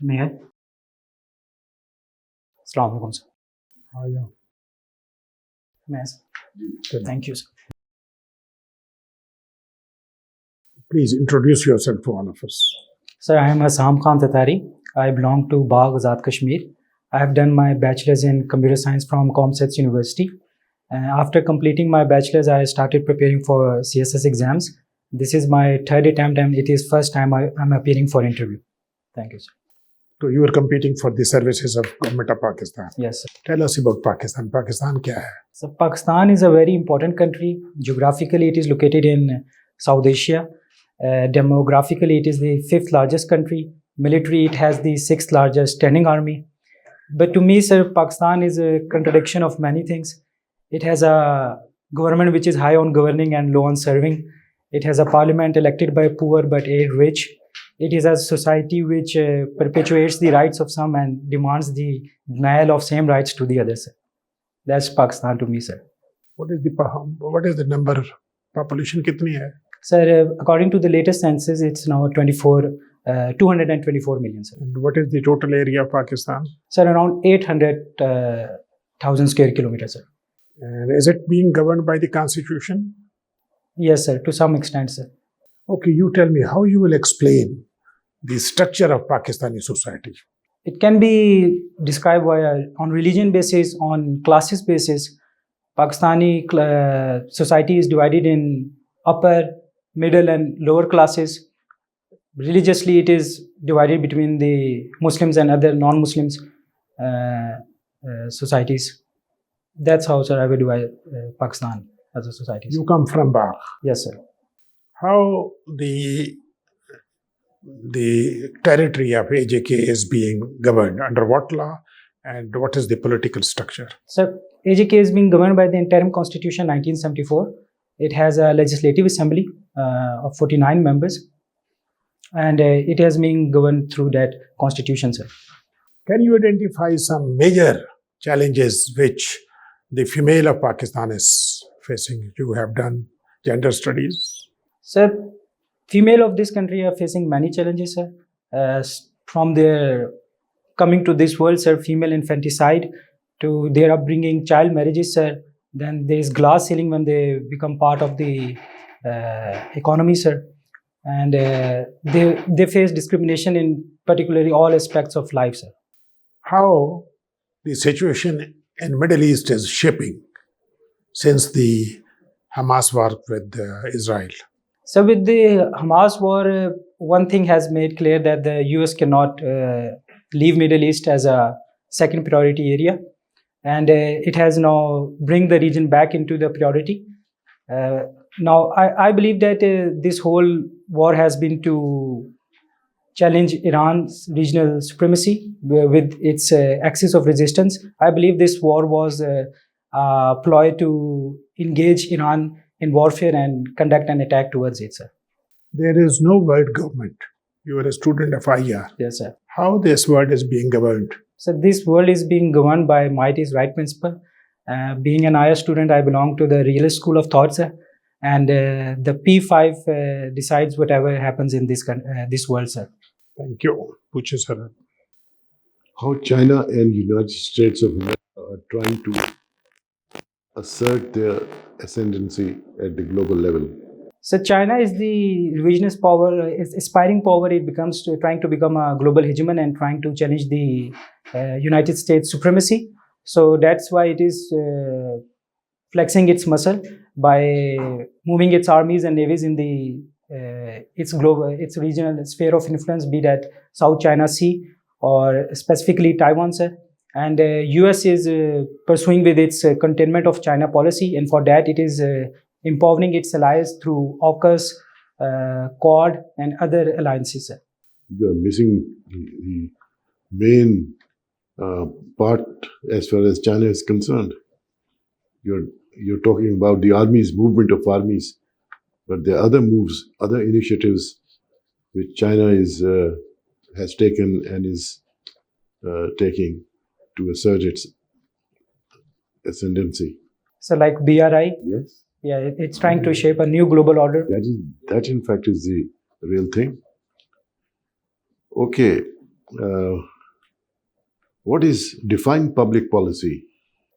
May I? Assalamu alaikum, sir. Yeah. May I, sir? Thank you, sir. Please introduce yourself to all of us. Sir, I am Hassan Tatori. I belong to Azad, Kashmir. I have done my bachelor's in computer science from ComSets University. After completing my bachelor's, I started preparing for CSS exams. This is my third attempt and it is first time I'm appearing for interview. Thank you, sir. So you are competing for the services of government of Pakistan. Yes, sir. Tell us about Pakistan. Pakistan kya hai? So Pakistan is a very important country. Geographically, it is located in South Asia. Demographically, it is the fifth largest country. Military, it has the sixth largest standing army. But to me, sir, Pakistan is a contradiction of many things. It has a government which is high on governing and low on serving. It has a parliament elected by poor but aid rich. It is a society which perpetuates the rights of some and demands the denial of same rights to the others. That's Pakistan to me, sir. What is the number? Population kitni hai? Sir, according to the latest census, it's now 224 million, sir. And what is the total area of Pakistan? Sir, around 800,000 square kilometers, sir. And is it being governed by the constitution? Yes, sir, to some extent, sir. Okay, you tell me how you will explain the structure of Pakistani society. It can be described on religion basis, on classes basis. Pakistani society is divided in upper, middle and lower classes. Religiously, it is divided between the Muslims and other non-Muslims societies. That's how, sir, I will divide Pakistan as a society. You come from Bagh. Yes, sir. How the territory of AJK is being governed, under what law, and what is the political structure? Sir, AJK is being governed by the Interim Constitution 1974. It has a legislative assembly of 49 members, and it has been governed through that constitution, sir. Can you identify some major challenges which the female of Pakistan is facing? You have done gender studies. Sir, female of this country are facing many challenges, sir. From their coming to this world, sir, female infanticide, to their upbringing, child marriages, sir. Then there is glass ceiling when they become part of the economy, sir. And they face discrimination in particularly all aspects of life, sir. How the situation in Middle East is shaping since the Hamas war with Israel? So with the Hamas war, one thing has made clear that the US cannot leave Middle East as a second priority area. And it has now bring the region back into the priority. Now, I believe that this whole war has been to challenge Iran's regional supremacy with its axis of resistance. I believe this war was a ploy to engage Iran in warfare and conduct an attack towards it, sir. There is no world government. You are a student of IR. Yes, sir. How this world is being governed? So this world is being governed by might is right principle. Being an IR student, I belong to the realist school of thought, sir. And the P5 decides whatever happens in this world, sir. Thank you. Puche sir. How China and United States of America are trying to assert their ascendancy at the global level. So China is the revisionist power, aspiring power. It becomes trying to become a global hegemon and trying to challenge the United States supremacy. So that's why it is flexing its muscle by moving its armies and navies in the its regional sphere of influence, be that South China Sea or specifically Taiwan, sir. And US is pursuing with its containment of China policy, and for that it is empowering its allies through AUKUS, Quad, and other alliances, sir. You are missing the main part as far as China is concerned. You're talking about the armies, movement of armies, but there are other moves, other initiatives which China has taken and is taking to assert its ascendancy. So like BRI? Yes. Yeah, it's trying to shape a new global order. That in fact is the real thing. Okay, what is define public policy?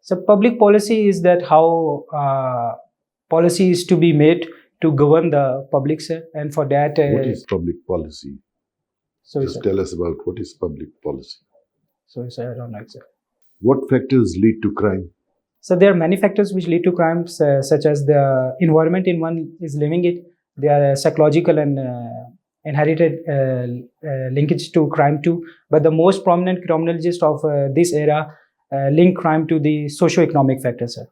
So public policy is that how policy is to be made to govern the public, sir, and for that. What is public policy? Sorry, Just sir. tell us about what is public policy. Sorry, sir. I don't know exactly. What factors lead to crime? So there are many factors which lead to crimes, such as the environment in one is living it. There are psychological and inherited linkage to crime too. But the most prominent criminologist of this era link crime to the socio-economic factors, sir.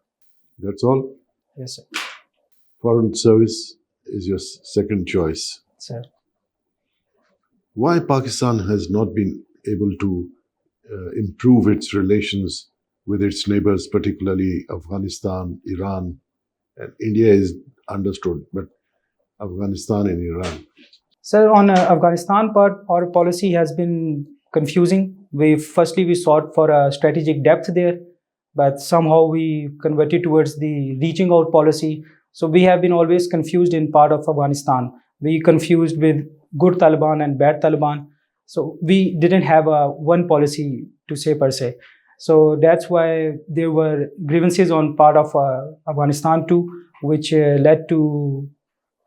That's all? Yes, sir. Foreign service is your second choice. Sir. Why Pakistan has not been able to improve its relations with its neighbors, particularly Afghanistan, Iran, and India is understood, but Afghanistan and Iran. Sir, on Afghanistan part, our policy has been confusing. We sought for a strategic depth there, but somehow we converted towards the reaching out policy. So we have been always confused in part of Afghanistan. We confused with good Taliban and bad Taliban. So we didn't have a one policy to say per se. So that's why there were grievances on part of Afghanistan too, which led to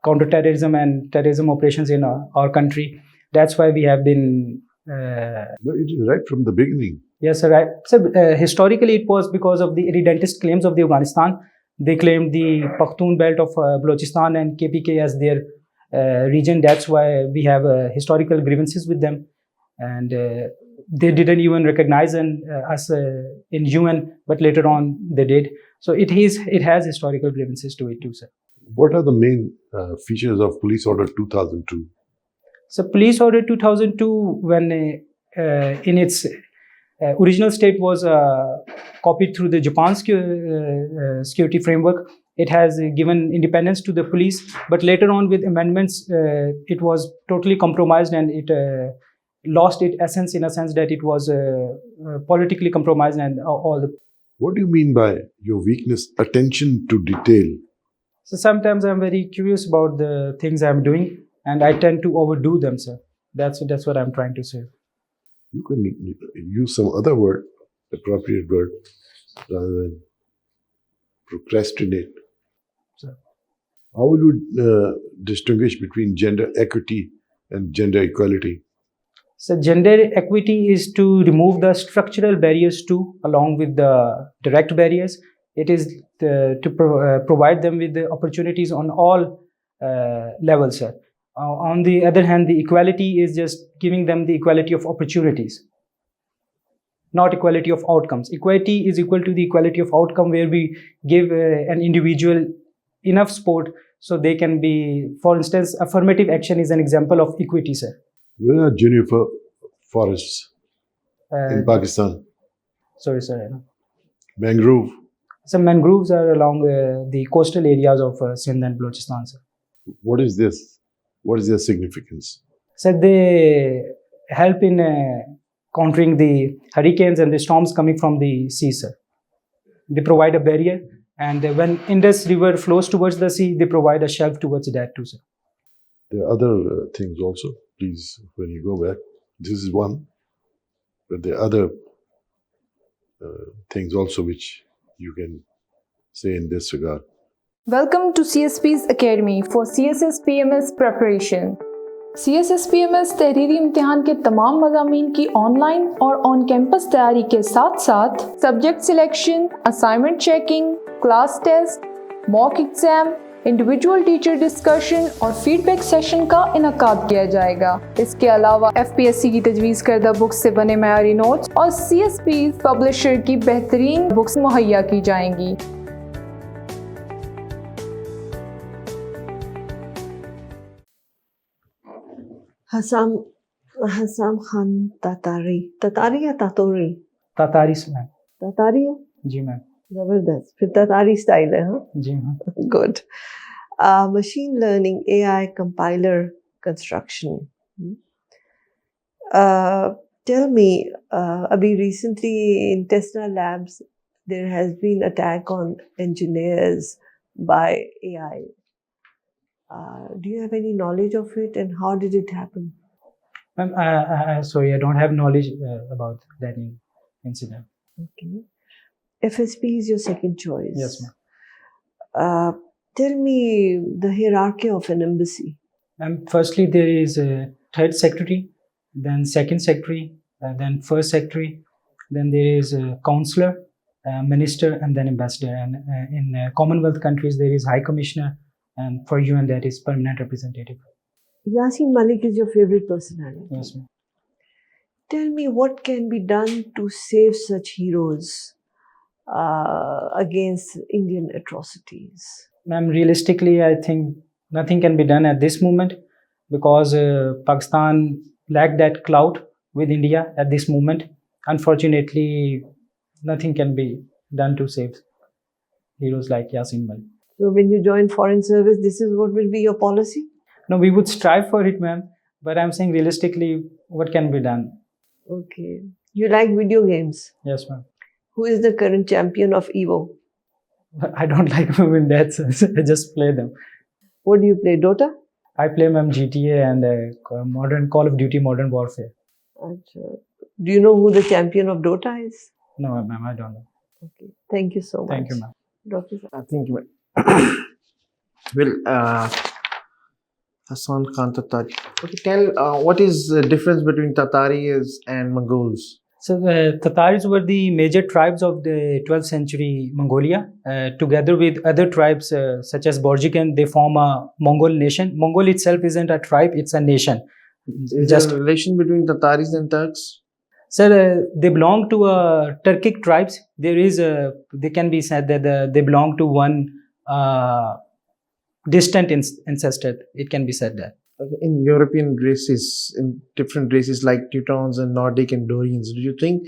counterterrorism and terrorism operations in our country. That's why we have been. But it is right from the beginning. Yes, sir. Right. So historically, it was because of the irredentist claims of the Afghanistan. They claimed the Pakhtun belt of Balochistan and KPK as their region. That's why we have historical grievances with them, and they didn't even recognize us in UN, but later on they did. So it has historical grievances to it too, sir. What are the main features of Police Order 2002? So Police Order 2002, when in its original state was copied through the Japan security framework, it has given independence to the police. But later on with amendments, it was totally compromised and it lost its essence in a sense that it was politically compromised and all the. What do you mean by your weakness? Attention to detail. So sometimes I'm very curious about the things I'm doing, and I tend to overdo them, sir. That's what I'm trying to say. You can use some other word, appropriate word, rather than procrastinate. Sir. How would you distinguish between gender equity and gender equality? So gender equity is to remove the structural barriers too, along with the direct barriers. It is to provide them with the opportunities on all levels, sir. On the other hand, the equality is just giving them the equality of opportunities, not equality of outcomes. Equity is equal to the equality of outcome, where we give an individual enough support so they can be, for instance, affirmative action is an example of equity, sir. Where are juniper forests in Pakistan? Sorry, sir. Mangrove. Some mangroves are along the coastal areas of Sindh and Balochistan, sir. What is this? What is their significance? So they help in countering the hurricanes and the storms coming from the sea, sir. They provide a barrier, and when Indus River flows towards the sea, they provide a shelf towards that too, sir. There are other things also. Please, when you go back, this is one, but there are other things also which you can say in this regard. Welcome to CSPs Academy for CSS PMS preparation. CSS PMS तहरीरी इम्तिहान के तमाम मज़ामीन की online और on campus तैयारी के साथ साथ subject selection, assignment checking, class test, mock exam, individual teacher discussion और फीडबैक सेशन का इनकाद किया जाएगा। इसके अलावा FPSC की तजवीज़ करदा बुक्स से बने मयारी नोट्स और CSPs पब्लिशर की बेहतरीन बुक्स मुहैया की जाएंगी। Hassan Khan Tatori या Tatori? तातारी से मैम। Tatori हो? जी मैम। जबरदस्त, फिर Tatori स्टाइल है, हाँ? जी ma'am. Good. Machine learning, AI compiler construction. Tell me, abhi recently in Tesla labs, there has been attack on engineers by AI. Do you have any knowledge of it, and how did it happen? Sorry, I don't have knowledge about that incident. Okay. FSP is your second choice. Yes, ma'am. Tell me the hierarchy of an embassy. Firstly, there is a third secretary, then second secretary, then first secretary, then there is a counselor, minister, and then ambassador. And in Commonwealth countries, there is high commissioner, and for UN, that is permanent representative. Yasin Malik is your favorite personality. Yes, ma'am. Tell me what can be done to save such heroes against Indian atrocities. Ma'am, realistically, I think nothing can be done at this moment because Pakistan lacked that clout with India at this moment. Unfortunately, nothing can be done to save heroes like Yasin Malik. So when you join foreign service, this is what will be your policy? No, we would strive for it, ma'am. But I'm saying realistically, what can be done? Okay. You like video games? Yes, ma'am. Who is the current champion of EVO? I don't like them in that sense. I just play them. What do you play? Dota? I play, ma'am, GTA and modern Call of Duty Modern Warfare. Achha. Do you know who the champion of Dota is? No, ma'am, I don't know. Okay. Thank you so much. Thank you, ma'am. Dr. Thank you, ma'am. Well, Hassan Khan Tatari. Okay, tell what is the difference between Tataris and Mongols? So the Tataris were the major tribes of the 12th century Mongolia. Together with other tribes such as Borjigan, they form a Mongol nation. Mongol itself isn't a tribe, it's a nation. Is there a relation between Tataris and Turks? Sir, they belong to Turkic tribes. They can be said that they belong to one distant ancestor. It can be said that. Okay, in European races, in different races like Teutons and Nordic and Dorians, do you think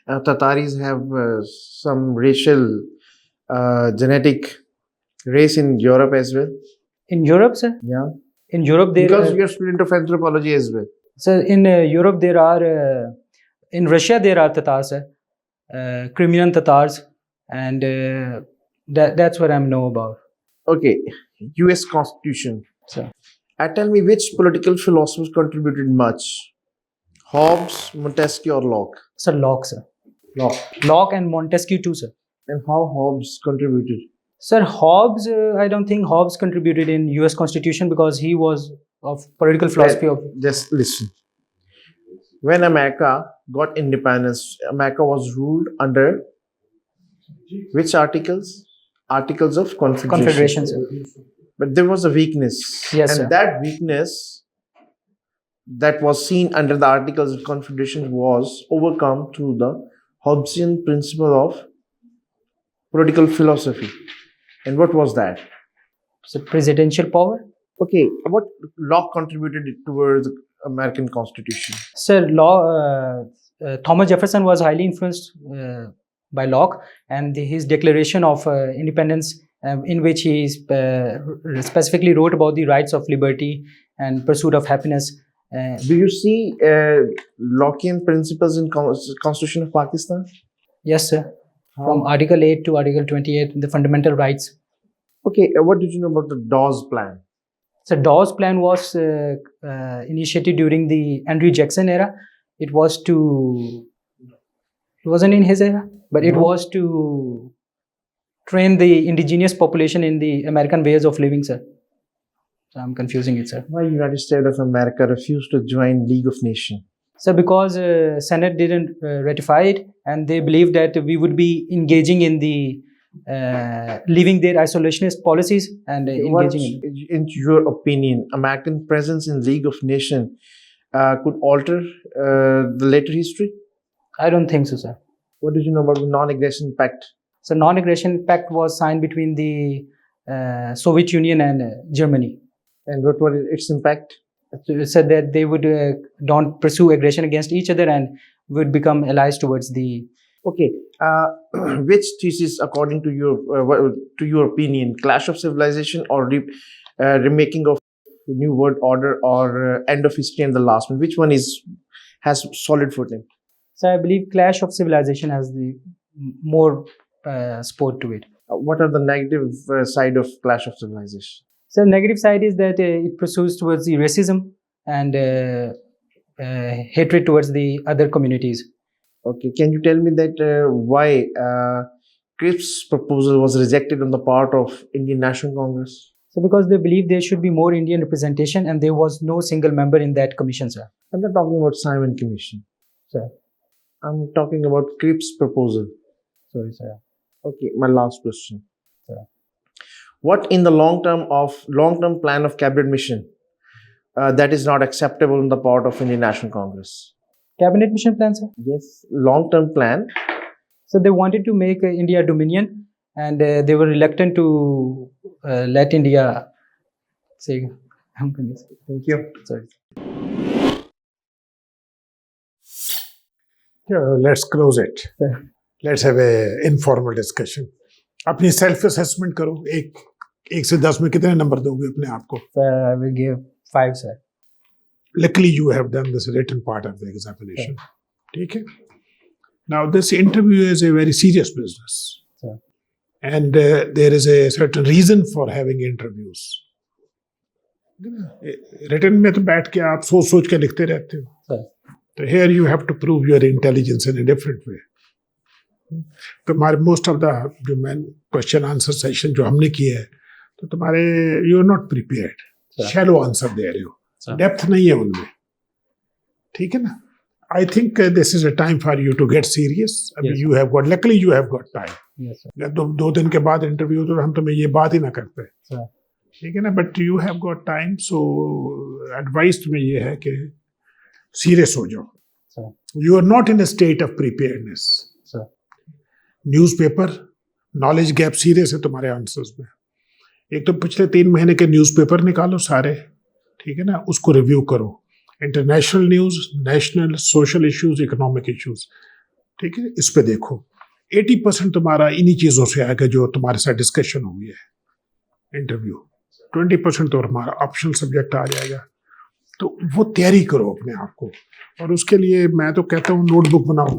Tataris have some racial, genetic race in Europe as well? In Europe, sir? Yeah. In Europe, Because you're a student of anthropology as well. So in Europe, there are, in Russia, there are Tatars, Crimean Tatars, and that's what I know about. Okay, US Constitution. Sir. Tell me which political philosophers contributed much? Hobbes, Montesquieu, or Locke? Sir, Locke, sir. Locke. Locke and Montesquieu too, sir. And how Hobbes contributed? Sir, Hobbes, I don't think Hobbes contributed in US Constitution because he was of political philosophy of... Just listen. When America got independence, America was ruled under which articles? Articles of Confederation. Confederation, sir. But there was a weakness. Yes, and sir. that weakness that was seen under the Articles of Confederation was overcome through the Hobbesian principle of political philosophy. And what was that? So presidential power? Okay, what Locke contributed towards the American Constitution? Sir, Thomas Jefferson was highly influenced by Locke, and his Declaration of Independence, in which he specifically wrote about the rights of liberty and pursuit of happiness. Do you see Lockean principles in Constitution of Pakistan? Yes, sir. From Article 8 to Article 28, the fundamental rights. Okay, what did you know about the Dawes Plan? So Dawes Plan was initiated during the Andrew Jackson era. It wasn't in his era, but it was to train the indigenous population in the American ways of living, sir. So I'm confusing it, sir. Why United States of America refused to join League of Nations? So because Senate didn't ratify it, and they believed that we would be engaging in the leaving their isolationist policies and engaging in your opinion, American presence in League of Nations could alter the later history? I don't think so, sir. What did you know about the Non-Aggression Pact? So Non-Aggression Pact was signed between the Soviet Union and Germany. And what was its impact? So it said that they would don't pursue aggression against each other and would become allies towards the... Okay, which thesis, according to your opinion, clash of civilization or remaking of New World Order or end of history and the last one? Which one has solid footing? So I believe clash of civilization has the more sport to it. What are the negative side of clash of civilization? So negative side is that it pursues towards the racism and hatred towards the other communities. Okay, can you tell me that why CRIP's proposal was rejected on the part of Indian National Congress? So because they believe there should be more Indian representation, and there was no single member in that commission, sir. I'm not talking about Simon Commission. Sir. I'm talking about CRIP's proposal. Sorry, sir. Okay, my last question. Sir. What in the long-term plan of cabinet mission that is not acceptable on the part of Indian National Congress? Cabinet mission plan, sir? Yes, long-term plan. So they wanted to make India dominion, and they were reluctant to let India say. Thank you. Sorry. Let's close it. Sir. Let's have a informal discussion. अपनी self assessment करो. एक से 10 में कितने number दोगे अपने आप को? Sir, I will give 5, sir. Luckily, you have done this written part of the examination. ठीक है? Now, this interview is a very serious business. Sir. And there is a certain reason for having interviews. Written में तो बैठ के आप सोच के लिखते रहते हो. Sir. So here you have to prove your intelligence in a different way. तुम्हारे मोस्ट ऑफ द जो मैन क्वेश्चन आंसर सेशन जो हमने किया है, तो तुम्हारे you are not prepared, shallow answer दे रहे हो, डेप्थ नहीं है उनमें. ठीक है ना? I think this is a time for you to get serious. अभी you have got, luckily you have got time. दो दिन के बाद इंटरव्यू तो हम तुम्हें ये बात ही ना करते. ठीक है ना? But you have got time. So advice तुम्हें ये है कि सीरियस हो जाओ. You are not in a state of preparedness. Newspaper knowledge gap serious है तुम्हारे आंसर्स में. एक तो पिछले 3 महीने के न्यूज़पेपर निकालो सारे, ठीक है ना, उसको रिव्यू करो. International news, national, social issues, economic issues, ठीक है, इस पे देखो. 80% तुम्हारा इन्हीं चीज़ों से आएगा जो तुम्हारे साथ डिस्कशन हुई है इंटरव्यू. 20% तो हमारा ऑप्शनल सब्जेक्ट आ जाएगा. तो वो तैयारी करो अपने आप को. और उसके लिए मैं तो कहता हूँ नोटबुक बनाओ.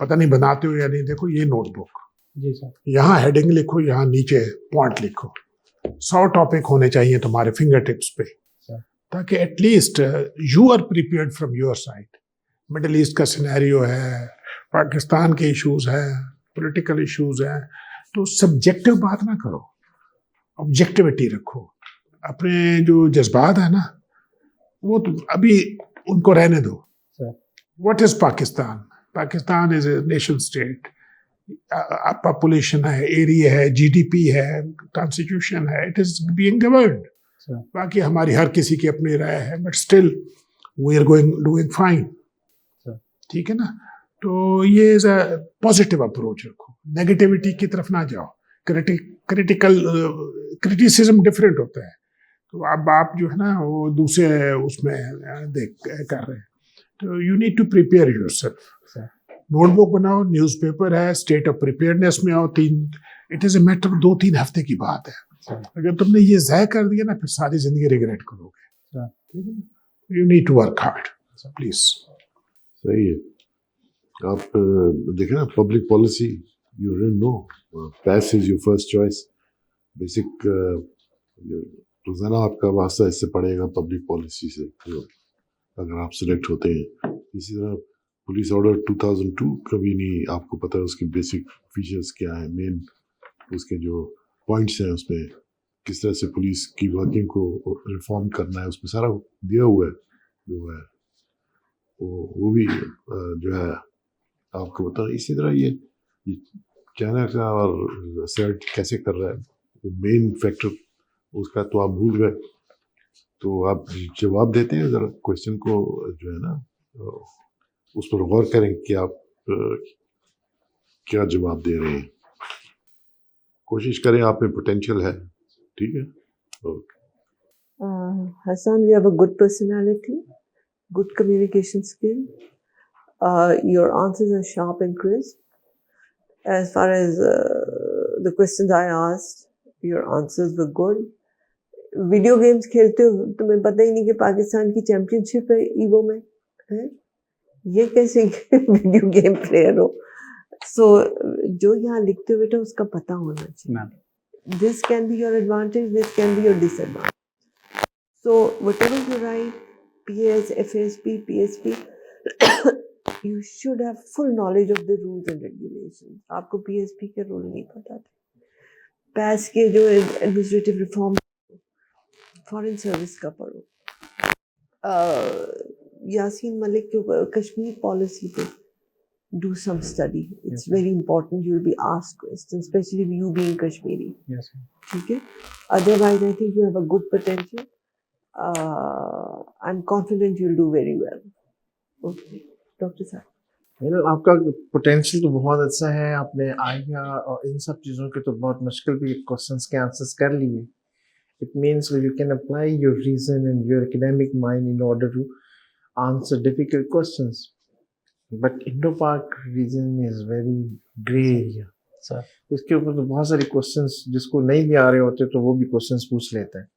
पता नहीं बनाते हो या नहीं. देखो ये नोटबुक, जी सर. यहाँ हेडिंग लिखो, यहाँ नीचे पॉइंट लिखो. 100 टॉपिक होने चाहिए तुम्हारे फिंगर टिप्स पे, ताकि at least you are prepared from your side. Middle East का सिनेरियो है, पाकिस्तान के इश्यूज हैं, पॉलिटिकल इश्यूज हैं, तो सब्जेक्टिव बात ना करो, ऑब्जेक्टिविटी रखो. अपने जो जज्बात है ना, वो तो अभी उनको रहने दो. What is Pakistan? Pakistan is a nation state. Population है, एरिया है, जीडीपी है, कॉन्स्टिट्यूशन है, इट इज बीइंग गवर्न्ड. बाकी हमारी हर किसी की अपनी राय है, but still we are doing fine. ठीक है ना? तो ये इज अ पॉजिटिव अप्रोच रखो, नेगेटिविटी की तरफ ना जाओ. क्रिटिसिज्म डिफरेंट होता है. तो अब आप जो है ना वो दूसरे उसमें कर रहे हैं. तो you need to prepare yourself. Notebook बनाओ, न्यूज़पेपर है, स्टेट ऑफ प्रिपेयरनेस में आओ. इट इज ए मैटर 2-3 हफ्ते की बात है. अगर तुमने ये ज़ाय कर दिया ना, फिर सारी जिंदगी रिग्रेट करोगे. You need to work hard. Please. सही है. आप देखें ना, public policy you don't know, pass is your first choice. Basic रोजाना आपका वास्ता इससे पड़ेगा पब्लिक पॉलिसी से, अगर आप सिलेक्ट होते हैं. इसी तरह पुलिस ऑर्डर 2002 कभी नहीं आपको पता है उसके बेसिक फीचर्स क्या है, मेन उसके जो पॉइंट्स हैं, उसमें किस तरह से पुलिस की वर्किंग को रिफॉर्म करना है, उसमें सारा दिया हुआ है. जो है वो भी जो है आपको पता. इसी तरह ये चाइना का और सर्ट कैसे कर रहा है, वो मेन फैक्टर उसका तो आप भूल गए. तो आप जवाब देते हैं जरा क्वेश्चन को, जो है ना उस पर गौर करें कि आप क्या जवाब दे रहे हैं. कोशिश करें, आप में पोटेंशियल है. ठीक है? Hassan, you have a good personality, good communication skill. Your answers are sharp and crisp. As far as the questions I asked, your answers were good. Video games खेलते हो, तुम्हें पता ही नहीं कि पाकिस्तान की चैंपियनशिप है ईवो में, है? ये कैसे वीडियो गेम प्लेयर हो? सो जो यहाँ लिखते हो बेटा, उसका पता होना चाहिए. This can be your advantage, this can be your disadvantage. So whatever you right, PAS, FASP, PSP, you should have full knowledge of the rules and regulations. आपको PSP के रूल नहीं पता थे. PAS के जो administrative reform, foreign service का पढ़ो. Yasin Malik के ऊपर Kashmir policy पे do some study. It's very important. You'll be asked questions, especially you being Kashmiri. Yes. Okay. Otherwise, I think you have a good potential. I'm confident you'll do very well. Okay, Dr. Sir. Well, आपका potential तो बहुत अच्छा है. आपने idea और इन सब चीज़ों के तो बहुत मुश्किल भी क्वेश्चंस के आंसर्स कर लिए. It means that you can apply your reason and your academic mind in order to answer difficult questions. But Indo-Pak region is very grey area. Sir. इसके ऊपर तो बहुत सारे क्वेश्चंस जिसको नहीं भी आ रहे होते तो वो भी क्वेश्चंस पूछ लेते हैं.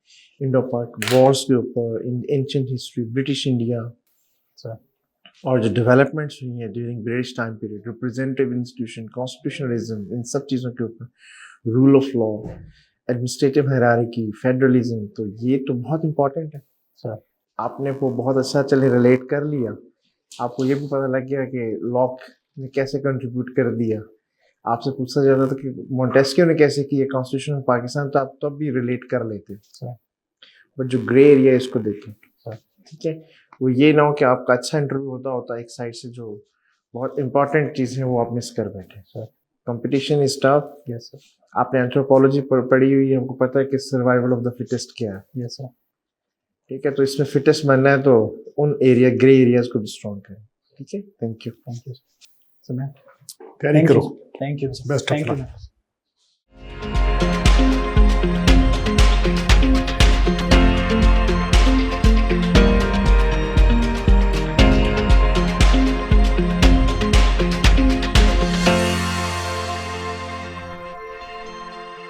इंडो-पाक वॉर्स के ऊपर, ancient history, British India, Sir. और जो डेवलपमेंट्स हुई हैं during British time period, representative institution, constitutionalism, इन सब चीज़ों के ऊपर, rule of law, administrative hierarchy, federalism, तो ये तो बहुत इंपॉर्टेंट है. Sir. आपने वो बहुत अच्छा चले रिलेट कर लिया. आपको ये भी पता लग गया कि लॉक ने कैसे कंट्रीब्यूट कर दिया. आपसे पूछा जाता था कि मोंटेस्क्यू ने कैसे किया कॉन्स्टिट्यूशन ऑफ पाकिस्तान, तो आप तब भी रिलेट कर लेते. बट जो ग्रे एरिया है इसको देखें. ठीक है, वो ये ना हो कि आपका अच्छा इंटरव्यू होता एक साइड से जो बहुत इंपॉर्टेंट चीज़ है वो आप मिस कर बैठे. Competition is tough. Yes, sir. आपने एंथ्रोपोलॉजी पढ़ी हुई है, हमको पता है कि सर्वाइवल ऑफ द फिटेस्ट क्या है. Yes, sir. ठीक है, तो इसमें फिटेस्ट बनना है तो उन एरिया ग्रे एरियाज को भी स्ट्रॉन्ग करें. ठीक है, thank you. Thank you. So, ma'am. तैयारी Thank करो. you. Thank you. Best of Thank you, luck. ma'am.